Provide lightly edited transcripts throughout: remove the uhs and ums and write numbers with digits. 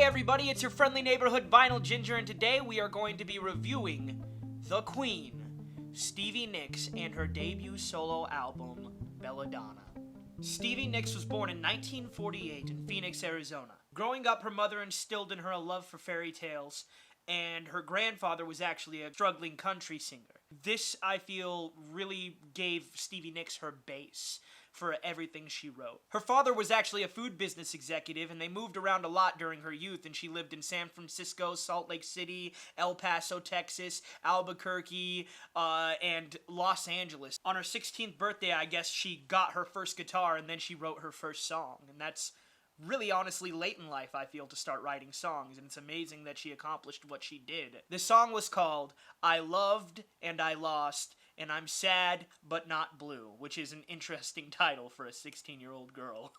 Hey everybody, it's your friendly neighborhood Vinyl Ginger, and today we are going to be reviewing the Queen, Stevie Nicks, and her debut solo album, Belladonna. Stevie Nicks was born in 1948 in Phoenix, Arizona. Growing up, her mother instilled in her a love for fairy tales, and her grandfather was actually a struggling country singer. This, I feel, really gave Stevie Nicks her base for everything she wrote. Her father was actually a food business executive, and they moved around a lot during her youth, and she lived in San Francisco, Salt Lake City, El Paso, Texas, Albuquerque, and Los Angeles. On her 16th birthday, I guess, she got her first guitar, and then she wrote her first song, and that's really honestly late in life, I feel, to start writing songs, and it's amazing that she accomplished what she did. The song was called I Loved and I Lost, and I'm Sad But Not Blue, which is an interesting title for a 16-year-old girl.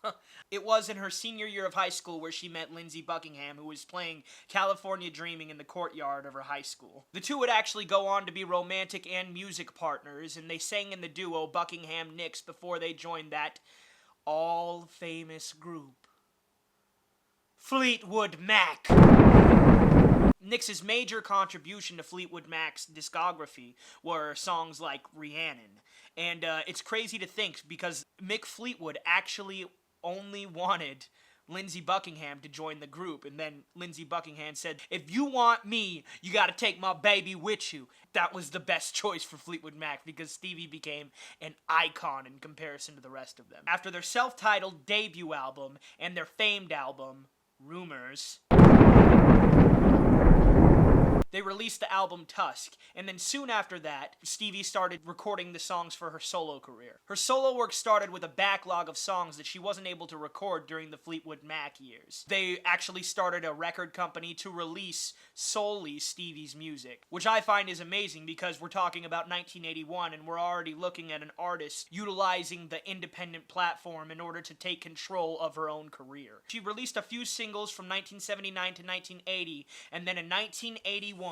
It was in her senior year of high school where she met Lindsey Buckingham, who was playing California Dreaming in the courtyard of her high school. The two would actually go on to be romantic and music partners, and they sang in the duo Buckingham-Nicks before they joined that all-famous group, Fleetwood Mac. Nicks' major contribution to Fleetwood Mac's discography were songs like Rhiannon. And it's crazy to think because Mick Fleetwood actually only wanted Lindsey Buckingham to join the group, and then Lindsey Buckingham said, if you want me, you gotta take my baby with you. That was the best choice for Fleetwood Mac because Stevie became an icon in comparison to the rest of them. After their self-titled debut album and their famed album, Rumors, they released the album Tusk, and then soon after that, Stevie started recording the songs for her solo career. Her solo work started with a backlog of songs that she wasn't able to record during the Fleetwood Mac years. They actually started a record company to release solely Stevie's music, which I find is amazing because we're talking about 1981 and we're already looking at an artist utilizing the independent platform in order to take control of her own career. She released a few singles from 1979 to 1980, and then in 1981,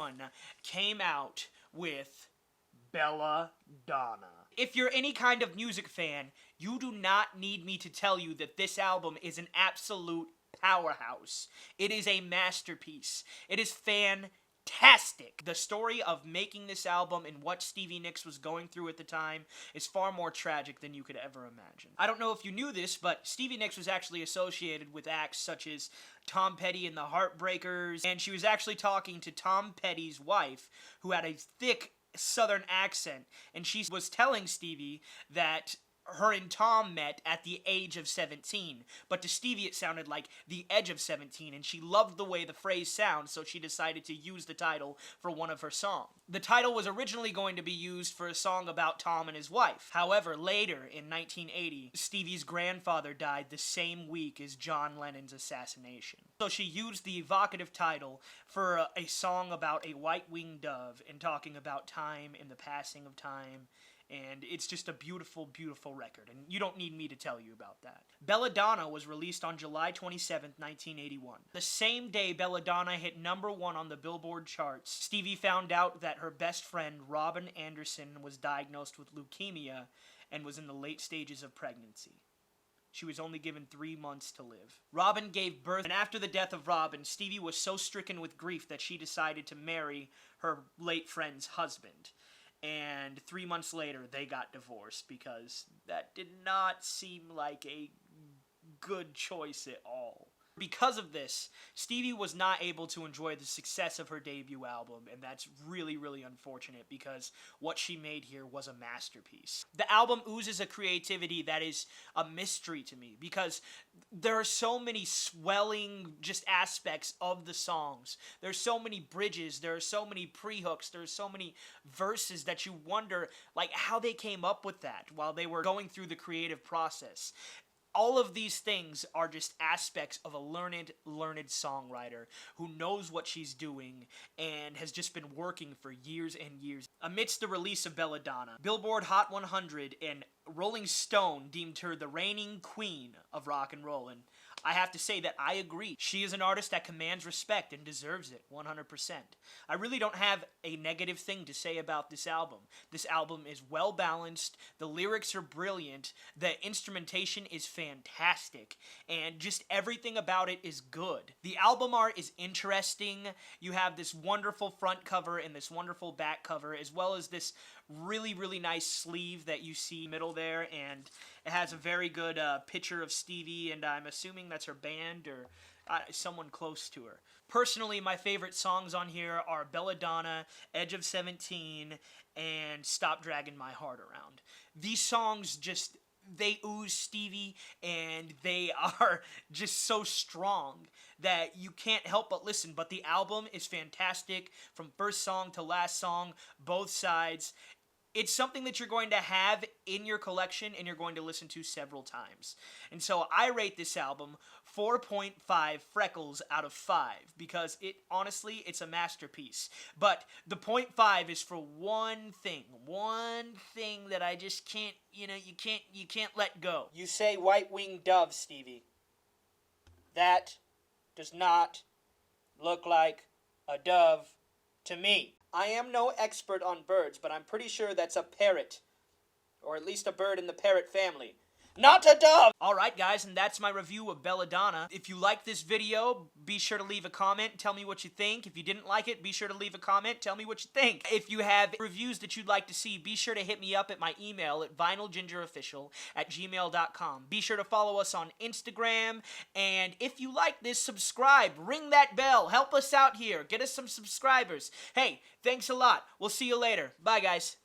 came out with Belladonna. If you're any kind of music fan, you do not need me to tell you that this album is an absolute powerhouse. It is a masterpiece. It is fantastic. The story of making this album and what Stevie Nicks was going through at the time is far more tragic than you could ever imagine. I don't know if you knew this, but Stevie Nicks was actually associated with acts such as Tom Petty and the Heartbreakers, and she was actually talking to Tom Petty's wife, who had a thick Southern accent, and she was telling Stevie that her and Tom met at the age of 17, but to Stevie it sounded like the edge of 17, and she loved the way the phrase sounds, so she decided to use the title for one of her songs. The title was originally going to be used for a song about Tom and his wife. However, later, in 1980, Stevie's grandfather died the same week as John Lennon's assassination. So she used the evocative title for a song about a white-winged dove and talking about time and the passing of time. And it's just a beautiful, beautiful record, and you don't need me to tell you about that. Belladonna was released on July 27th, 1981. The same day Belladonna hit #1 on the Billboard charts, Stevie found out that her best friend, Robin Anderson, was diagnosed with leukemia and was in the late stages of pregnancy. She was only given 3 months to live. Robin gave birth, and after the death of Robin, Stevie was so stricken with grief that she decided to marry her late friend's husband. And 3 months later, they got divorced because that did not seem like a good choice at all. Because of this, Stevie was not able to enjoy the success of her debut album, and that's really, really unfortunate because what she made here was a masterpiece. The album oozes a creativity that is a mystery to me because there are so many swelling just aspects of the songs. There's so many bridges, there are so many pre-hooks, there's so many verses that you wonder like how they came up with that while they were going through the creative process. All of these things are just aspects of a learned songwriter who knows what she's doing and has just been working for years and years. Amidst the release of Belladonna, Billboard Hot 100 and Rolling Stone deemed her the reigning queen of rock and roll, and I have to say that I agree. She is an artist that commands respect and deserves it 100%. I really don't have a negative thing to say about this album. This album is well balanced, the lyrics are brilliant, the instrumentation is fantastic, and just everything about it is good. The album art is interesting. You have this wonderful front cover and this wonderful back cover, as well as this really, really nice sleeve that you see middle there, and it has a very good picture of Stevie, and I'm assuming that's her band or someone close to her. Personally, my favorite songs on here are Belladonna, Edge of 17, and Stop Dragging My Heart Around. These songs just, they ooze Stevie, and they are just so strong that you can't help but listen. But the album is fantastic from first song to last song, both sides. It's something that you're going to have in your collection and you're going to listen to several times. And so I rate this album 4.5 freckles out of 5 because honestly, it's a masterpiece. But the 0.5 is for one thing that I just can't, you can't let go. You say white-winged dove, Stevie. That does not look like a dove to me. I am no expert on birds, but I'm pretty sure that's a parrot. Or at least a bird in the parrot family. Not a dove! Alright guys, and that's my review of Belladonna. If you liked this video, be sure to leave a comment and tell me what you think. If you didn't like it, be sure to leave a comment, tell me what you think. If you have reviews that you'd like to see, be sure to hit me up at my email at vinylgingerofficial@gmail.com. Be sure to follow us on Instagram, and if you like this, subscribe, ring that bell, help us out here, get us some subscribers. Hey, thanks a lot. We'll see you later. Bye guys.